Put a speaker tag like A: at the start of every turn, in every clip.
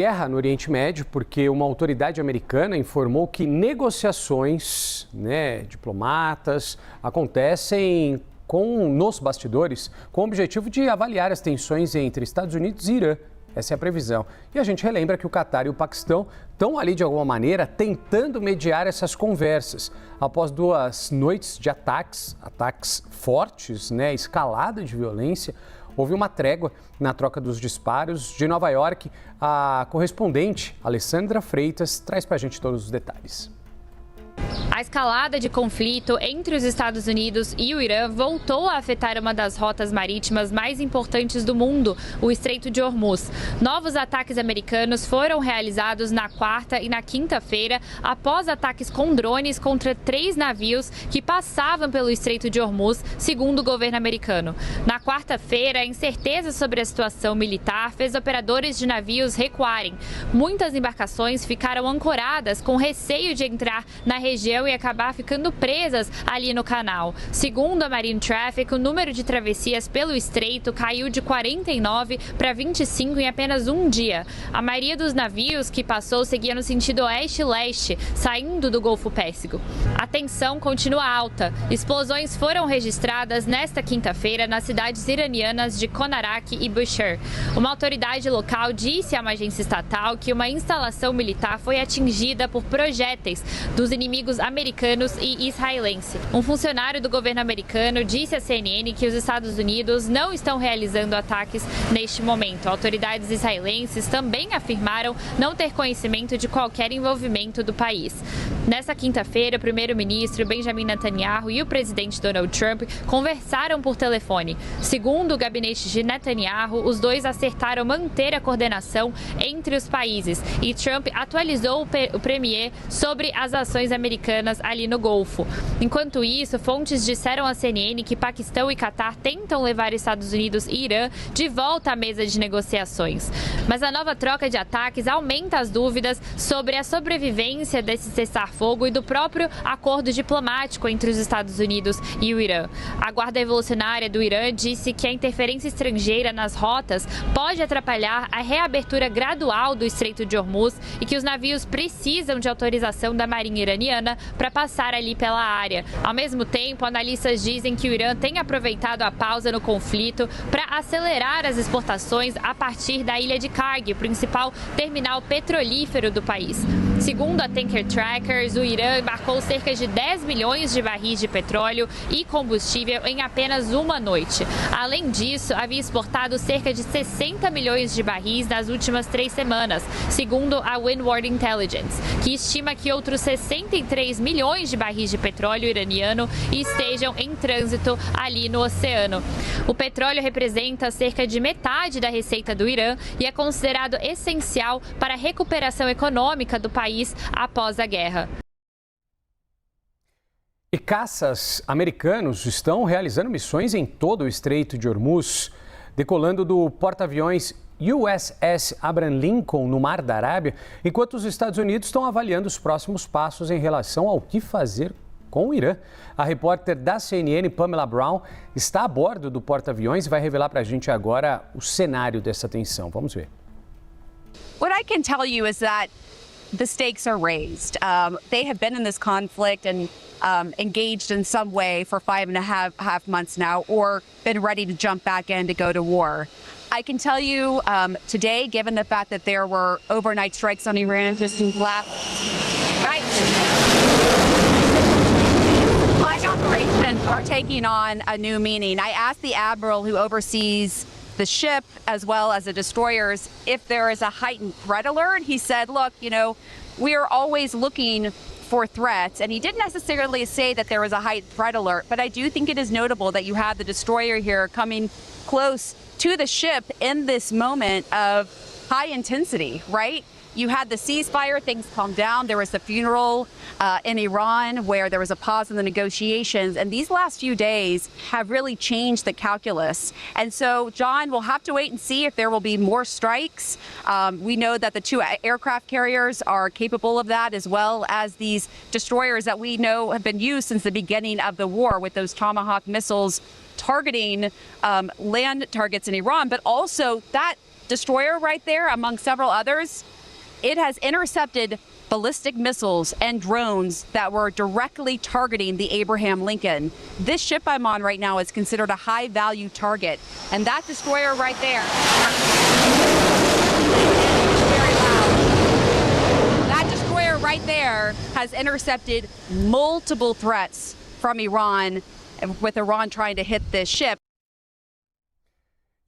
A: Guerra no Oriente Médio, porque uma autoridade americana informou que negociações, diplomatas, acontecem nos bastidores com o objetivo de avaliar as tensões entre Estados Unidos e Irã. Essa é a previsão. E a gente relembra que o Catar e o Paquistão estão ali, de alguma maneira, tentando mediar essas conversas. Após 2 noites de ataques fortes, escalada de violência, houve uma trégua na troca dos disparos. De Nova York, a correspondente Alessandra Freitas traz para a gente todos os detalhes.
B: A escalada de conflito entre os Estados Unidos e o Irã voltou a afetar uma das rotas marítimas mais importantes do mundo, o Estreito de Hormuz. Novos ataques americanos foram realizados na quarta e na quinta-feira, após ataques com drones contra 3 navios que passavam pelo Estreito de Hormuz, segundo o governo americano. Na quarta-feira, a incerteza sobre a situação militar fez operadores de navios recuarem. Muitas embarcações ficaram ancoradas com receio de entrar na região e acabar ficando presas ali no canal. Segundo a Marine Traffic, o número de travessias pelo estreito caiu de 49 para 25 em apenas um dia. A maioria dos navios que passou seguia no sentido oeste-leste, saindo do Golfo Pérsico. A tensão continua alta. Explosões foram registradas nesta quinta-feira nas cidades iranianas de Konarak e Bushehr. Uma autoridade local disse a uma agência estatal que uma instalação militar foi atingida por projéteis dos inimigos americanos e israelenses. Um funcionário do governo americano disse à CNN que os Estados Unidos não estão realizando ataques neste momento. Autoridades israelenses também afirmaram não ter conhecimento de qualquer envolvimento do país. Nessa quinta-feira, o primeiro-ministro Benjamin Netanyahu e o presidente Donald Trump conversaram por telefone. Segundo o gabinete de Netanyahu, os dois acertaram manter a coordenação entre os países e Trump atualizou o premier sobre as ações americanas ali no Golfo. Enquanto isso, fontes disseram à CNN que Paquistão e Catar tentam levar Estados Unidos e Irã de volta à mesa de negociações. Mas a nova troca de ataques aumenta as dúvidas sobre a sobrevivência desse cessar-fogo e do próprio acordo diplomático entre os Estados Unidos e o Irã. A Guarda Revolucionária do Irã disse que a interferência estrangeira nas rotas pode atrapalhar a reabertura gradual do Estreito de Hormuz e que os navios precisam de autorização da Marinha iraniana para passar ali pela área. Ao mesmo tempo, analistas dizem que o Irã tem aproveitado a pausa no conflito para acelerar as exportações a partir da ilha de Karg, principal terminal petrolífero do país. Segundo a Tanker Trackers, o Irã embarcou cerca de 10 milhões de barris de petróleo e combustível em apenas uma noite. Além disso, havia exportado cerca de 60 milhões de barris nas últimas 3 semanas, segundo a Windward Intelligence, que estima que outros 63 milhões de barris de petróleo iraniano estejam em trânsito ali no oceano. O petróleo representa cerca de metade da receita do Irã e é considerado essencial para a recuperação econômica do país após a guerra.
A: E caças americanos estão realizando missões em todo o Estreito de Hormuz, decolando do porta-aviões USS Abraham Lincoln no Mar da Arábia, enquanto os Estados Unidos estão avaliando os próximos passos em relação ao que fazer com o Irã. A repórter da CNN, Pamela Brown, está a bordo do porta-aviões e vai revelar para a gente agora o cenário dessa tensão. Vamos ver.
C: What I can tell you is that the stakes are raised. They have been in this conflict and engaged in some way for 5.5 months now, or been ready to jump back in to go to war. I can tell you today, given the fact that there were overnight strikes on Iran just last night, operations are taking on a new meaning. I asked the admiral who oversees the ship as well as the destroyers if there is a heightened threat alert. He said, look, we are always looking for threats, and he didn't necessarily say that there was a heightened threat alert, but I do think it is notable that you have the destroyer here coming close to the ship in this moment of high intensity, right? You had the ceasefire, things calmed down. There was the funeral in Iran where there was a pause in the negotiations. And these last few days have really changed the calculus. And so, John, we'll have to wait and see if there will be more strikes. We know that the 2 aircraft carriers are capable of that, as well as these destroyers that we know have been used since the beginning of the war with those Tomahawk missiles targeting land targets in Iran. But also that destroyer right there, among several others, it has intercepted ballistic missiles and drones that were directly targeting the Abraham Lincoln. This ship I'm on right now is considered a high-value target, and that destroyer right there, very loud. That destroyer right there has intercepted multiple threats from Iran, with Iran trying to hit this ship.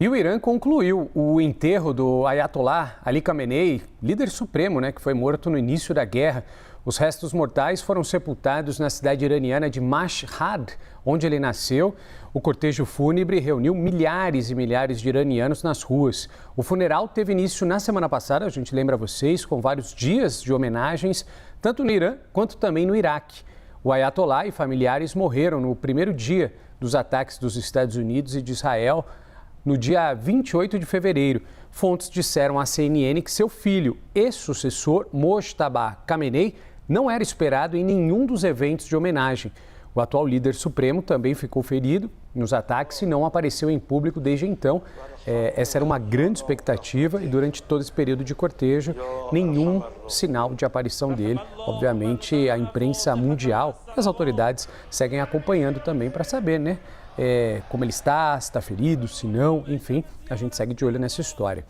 A: E o Irã concluiu o enterro do Ayatollah Ali Khamenei, líder supremo, que foi morto no início da guerra. Os restos mortais foram sepultados na cidade iraniana de Mashhad, onde ele nasceu. O cortejo fúnebre reuniu milhares e milhares de iranianos nas ruas. O funeral teve início na semana passada, a gente lembra vocês, com vários dias de homenagens, tanto no Irã quanto também no Iraque. O Ayatollah e familiares morreram no primeiro dia dos ataques dos Estados Unidos e de Israel, no dia 28 de fevereiro. Fontes disseram à CNN que seu filho e sucessor, Mojtaba Khamenei, não era esperado em nenhum dos eventos de homenagem. O atual líder supremo também ficou ferido nos ataques e não apareceu em público desde então. Essa era uma grande expectativa e durante todo esse período de cortejo, nenhum sinal de aparição dele. Obviamente, a imprensa mundial e as autoridades seguem acompanhando também para saber, como ele está, se está ferido, se não, enfim, a gente segue de olho nessa história.